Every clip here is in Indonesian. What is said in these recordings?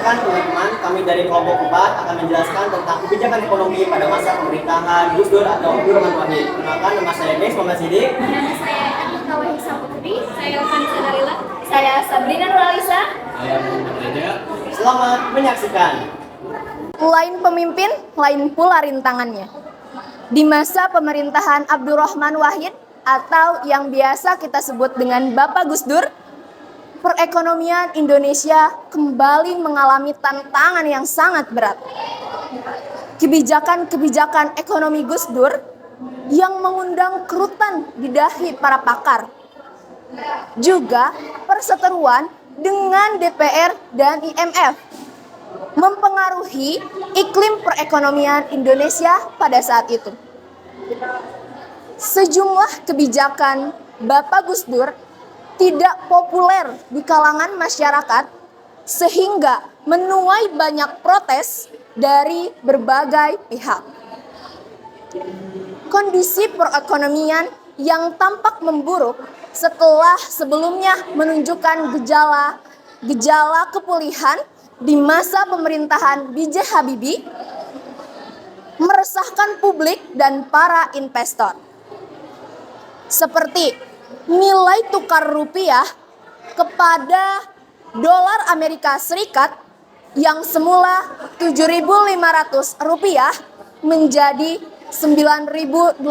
Perkenalkan teman-teman, kami dari kelompok 4 akan menjelaskan tentang kebijakan ekonomi pada masa pemerintahan Gus Dur atau Abdurrahman Wahid. Perkenalkan, nama saya Dex Muhammad Sidik. Nama saya Anita Wahisa Putri. Saya Vanessa Darila. Saya Sabrina Nuralisa. Saya Muhammad Reja. Selamat menyaksikan. Lain pemimpin, lain pula rintangannya. Di masa pemerintahan Abdurrahman Wahid atau yang biasa kita sebut dengan Bapak Gus Dur, perekonomian Indonesia kembali mengalami tantangan yang sangat berat. Kebijakan-kebijakan ekonomi Gus Dur yang mengundang kerutan di dahi para pakar. Juga perseteruan dengan DPR dan IMF mempengaruhi iklim perekonomian Indonesia pada saat itu. Sejumlah kebijakan Bapak Gus Dur tidak populer di kalangan masyarakat sehingga menuai banyak protes dari berbagai pihak. Kondisi perekonomian yang tampak memburuk setelah sebelumnya menunjukkan gejala kepulihan di masa pemerintahan B.J. Habibie meresahkan publik dan para investor. Seperti nilai tukar rupiah kepada dolar Amerika Serikat yang semula Rp7.500 menjadi Rp9.800.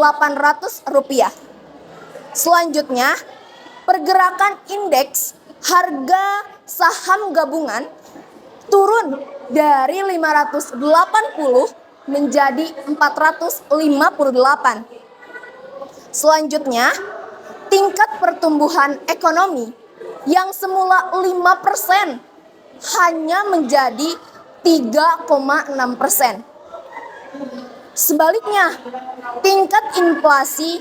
Selanjutnya, pergerakan indeks harga saham gabungan turun dari 580 menjadi 458. Selanjutnya, tingkat pertumbuhan ekonomi yang semula 5% hanya menjadi 3,6%. Sebaliknya, tingkat inflasi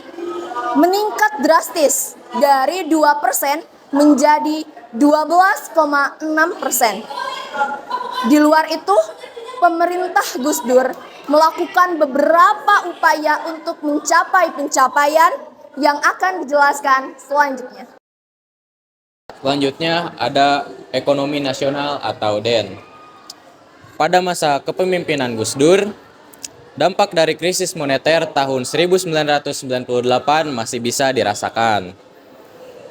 meningkat drastis dari 2% menjadi 12,6%. Di luar itu, pemerintah Gus Dur melakukan beberapa upaya untuk mencapai pencapaian yang akan dijelaskan selanjutnya. Selanjutnya ada ekonomi nasional atau DEN. Pada masa kepemimpinan Gus Dur, dampak dari krisis moneter tahun 1998 masih bisa dirasakan.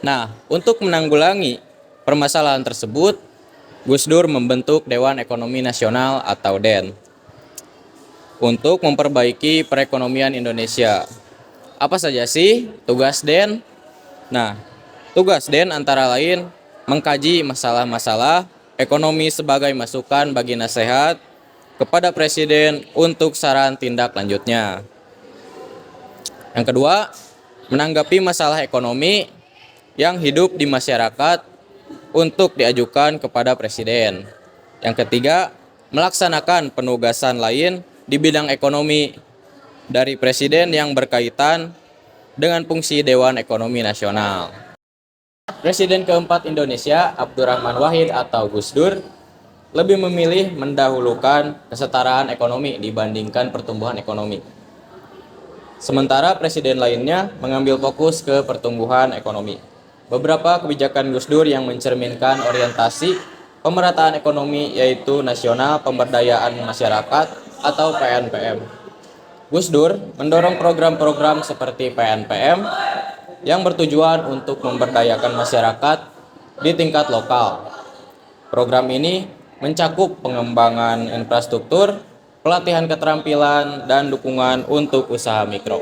Nah, untuk menanggulangi permasalahan tersebut, Gus Dur membentuk Dewan Ekonomi Nasional atau DEN untuk memperbaiki perekonomian Indonesia. Apa saja sih tugas DEN? Nah, tugas DEN antara lain mengkaji masalah-masalah ekonomi sebagai masukan bagi nasihat kepada Presiden untuk saran tindak lanjutnya. Yang kedua, menanggapi masalah ekonomi yang hidup di masyarakat untuk diajukan kepada Presiden. Yang ketiga, melaksanakan penugasan lain di bidang ekonomi dari Presiden yang berkaitan dengan fungsi Dewan Ekonomi Nasional. Presiden keempat Indonesia, Abdurrahman Wahid atau Gus Dur, lebih memilih mendahulukan kesetaraan ekonomi dibandingkan pertumbuhan ekonomi. Sementara presiden lainnya mengambil fokus ke pertumbuhan ekonomi. Beberapa kebijakan Gus Dur yang mencerminkan orientasi pemerataan ekonomi yaitu Nasional Pemberdayaan Masyarakat atau PNPM. Gus Dur mendorong program-program seperti PNPM yang bertujuan untuk memberdayakan masyarakat di tingkat lokal. Program ini mencakup pengembangan infrastruktur, pelatihan keterampilan, dan dukungan untuk usaha mikro.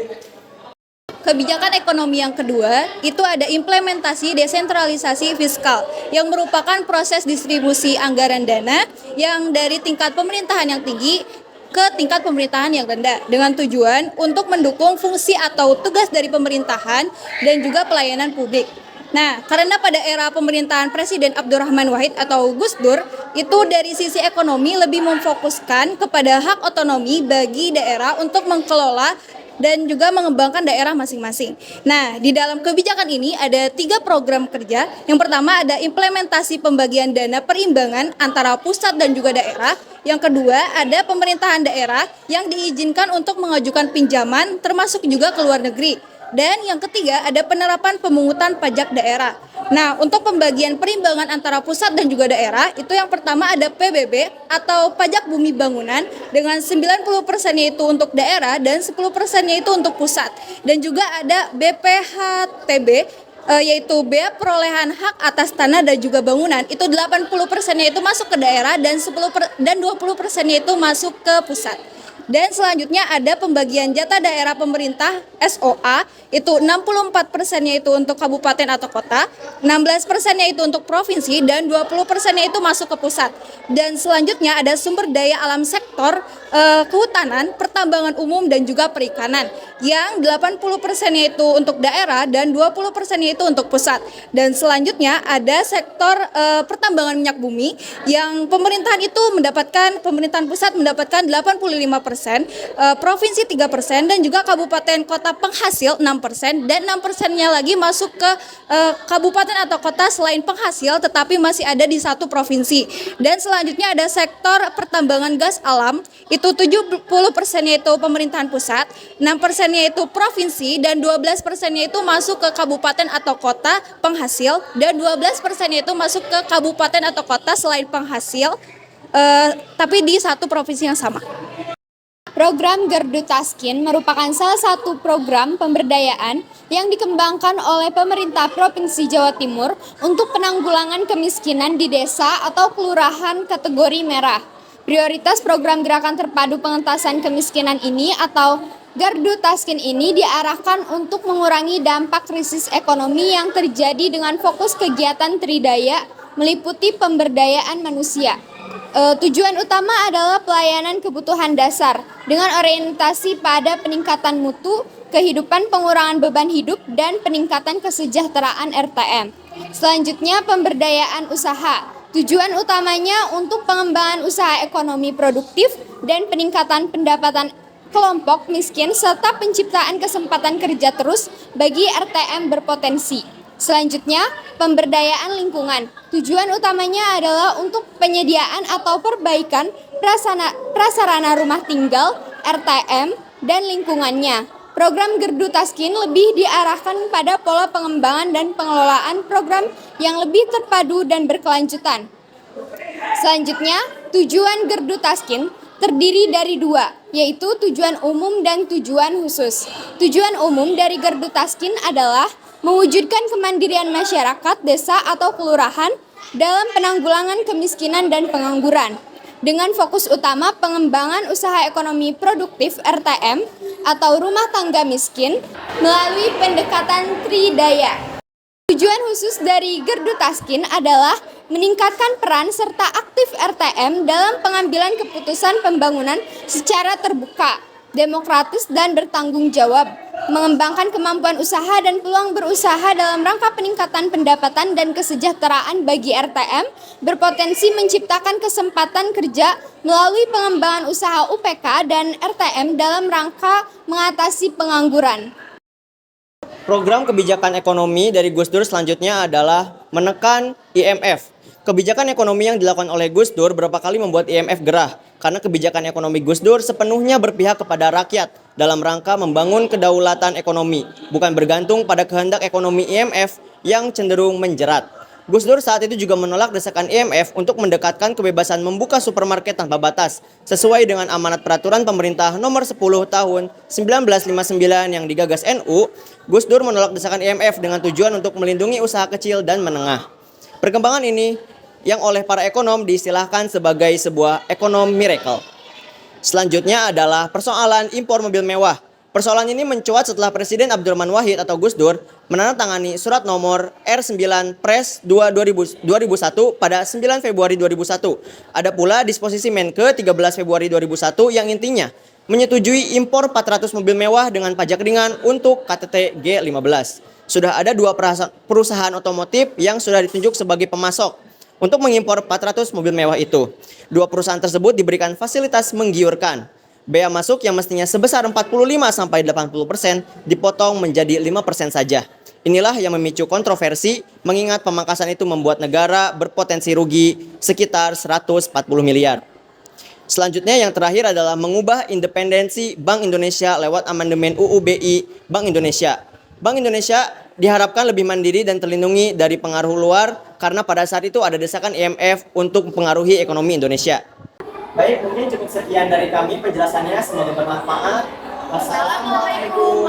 Kebijakan ekonomi yang kedua itu ada implementasi desentralisasi fiskal yang merupakan proses distribusi anggaran dana yang dari tingkat pemerintahan yang tinggi ke tingkat pemerintahan yang rendah dengan tujuan untuk mendukung fungsi atau tugas dari pemerintahan dan juga pelayanan publik. Nah, karena pada era pemerintahan Presiden Abdurrahman Wahid atau Gus Dur, itu dari sisi ekonomi lebih memfokuskan kepada hak otonomi bagi daerah untuk mengelola dan juga mengembangkan daerah masing-masing. Nah, di dalam kebijakan ini ada 3 program kerja. Yang pertama ada implementasi pembagian dana perimbangan antara pusat dan juga daerah. Yang kedua ada pemerintahan daerah yang diizinkan untuk mengajukan pinjaman termasuk juga ke luar negeri. Dan yang ketiga ada penerapan pemungutan pajak daerah. Nah, untuk pembagian perimbangan antara pusat dan juga daerah, itu yang pertama ada PBB atau pajak bumi bangunan dengan 90%-nya itu untuk daerah dan 10%-nya itu untuk pusat. Dan juga ada BPHTB yaitu bea perolehan hak atas tanah dan juga bangunan, itu 80%-nya itu masuk ke daerah dan 20%-nya itu masuk ke pusat. Dan selanjutnya ada pembagian jatah daerah pemerintah SOA, itu 64%-nya itu untuk kabupaten atau kota, 16%-nya itu untuk provinsi, dan 20%-nya itu masuk ke pusat. Dan selanjutnya ada sumber daya alam sektor kehutanan, pertambangan umum, dan juga perikanan, yang 80%-nya itu untuk daerah dan 20%-nya itu untuk pusat. Dan selanjutnya ada sektor pertambangan minyak bumi, yang pemerintahan pusat mendapatkan 85%, provinsi 3%, dan juga kabupaten kota penghasil 6%, dan 6%-nya lagi masuk ke kabupaten atau kota selain penghasil tetapi masih ada di satu provinsi. Dan selanjutnya ada sektor pertambangan gas alam, itu 70%-nya itu pemerintahan pusat, 6%-nya itu provinsi, dan 12%-nya itu masuk ke kabupaten atau kota penghasil, dan 12%-nya itu masuk ke kabupaten atau kota selain penghasil tapi di satu provinsi yang sama. Program Gardu Taskin merupakan salah satu program pemberdayaan yang dikembangkan oleh pemerintah Provinsi Jawa Timur untuk penanggulangan kemiskinan di desa atau kelurahan kategori merah. Prioritas program Gerakan Terpadu Pengentasan Kemiskinan ini atau Gardu Taskin ini diarahkan untuk mengurangi dampak krisis ekonomi yang terjadi dengan fokus kegiatan Tridaya meliputi pemberdayaan manusia. Tujuan utama adalah pelayanan kebutuhan dasar dengan orientasi pada peningkatan mutu, kehidupan, pengurangan beban hidup, dan peningkatan kesejahteraan RTM. Selanjutnya, pemberdayaan usaha. Tujuan utamanya untuk pengembangan usaha ekonomi produktif dan peningkatan pendapatan kelompok miskin serta penciptaan kesempatan kerja terus bagi RTM berpotensi. Selanjutnya, pemberdayaan lingkungan. Tujuan utamanya adalah untuk penyediaan atau perbaikan prasarana rumah tinggal, RTM, dan lingkungannya. Program Gardu Taskin lebih diarahkan pada pola pengembangan dan pengelolaan program yang lebih terpadu dan berkelanjutan. Selanjutnya, tujuan Gardu Taskin terdiri dari dua, yaitu tujuan umum dan tujuan khusus. Tujuan umum dari Gardu Taskin adalah mewujudkan kemandirian masyarakat desa atau kelurahan dalam penanggulangan kemiskinan dan pengangguran, dengan fokus utama pengembangan usaha ekonomi produktif RTM atau rumah tangga miskin melalui pendekatan Tridaya. Tujuan khusus dari Gardu Taskin adalah meningkatkan peran serta aktif RTM dalam pengambilan keputusan pembangunan secara terbuka, demokratis, dan bertanggung jawab, mengembangkan kemampuan usaha dan peluang berusaha dalam rangka peningkatan pendapatan dan kesejahteraan bagi RTM, berpotensi menciptakan kesempatan kerja melalui pengembangan usaha UPK dan RTM dalam rangka mengatasi pengangguran. Program kebijakan ekonomi dari Gus Dur selanjutnya adalah menekan IMF. Kebijakan ekonomi yang dilakukan oleh Gus Dur berapa kali membuat IMF gerah, karena kebijakan ekonomi Gus Dur sepenuhnya berpihak kepada rakyat dalam rangka membangun kedaulatan ekonomi, bukan bergantung pada kehendak ekonomi IMF yang cenderung menjerat. Gus Dur saat itu juga menolak desakan IMF untuk mendekatkan kebebasan membuka supermarket tanpa batas, sesuai dengan amanat peraturan pemerintah nomor 10 tahun 1959 yang digagas NU. Gus Dur menolak desakan IMF dengan tujuan untuk melindungi usaha kecil dan menengah. Perkembangan ini yang oleh para ekonom diistilahkan sebagai sebuah ekonomi miracle. Selanjutnya adalah persoalan impor mobil mewah. Persoalan ini mencuat setelah Presiden Abdurrahman Wahid atau Gus Dur menandatangani surat nomor R9 Pres 2001 pada 9 Februari 2001. Ada pula disposisi Menke 13 Februari 2001 yang intinya menyetujui impor 400 mobil mewah dengan pajak ringan untuk KTT G15. Sudah ada dua perusahaan otomotif yang sudah ditunjuk sebagai pemasok untuk mengimpor 400 mobil mewah itu. Dua perusahaan tersebut diberikan fasilitas menggiurkan. Bea masuk yang mestinya sebesar 45-80% dipotong menjadi 5% saja. Inilah yang memicu kontroversi, mengingat pemangkasan itu membuat negara berpotensi rugi sekitar 140 miliar. Selanjutnya yang terakhir adalah mengubah independensi Bank Indonesia lewat amandemen UU BI Bank Indonesia. Bank Indonesia diharapkan lebih mandiri dan terlindungi dari pengaruh luar karena pada saat itu ada desakan IMF untuk mempengaruhi ekonomi Indonesia. Baik, mungkin cukup sekian dari kami penjelasannya, semoga bermanfaat. Wassalamualaikum.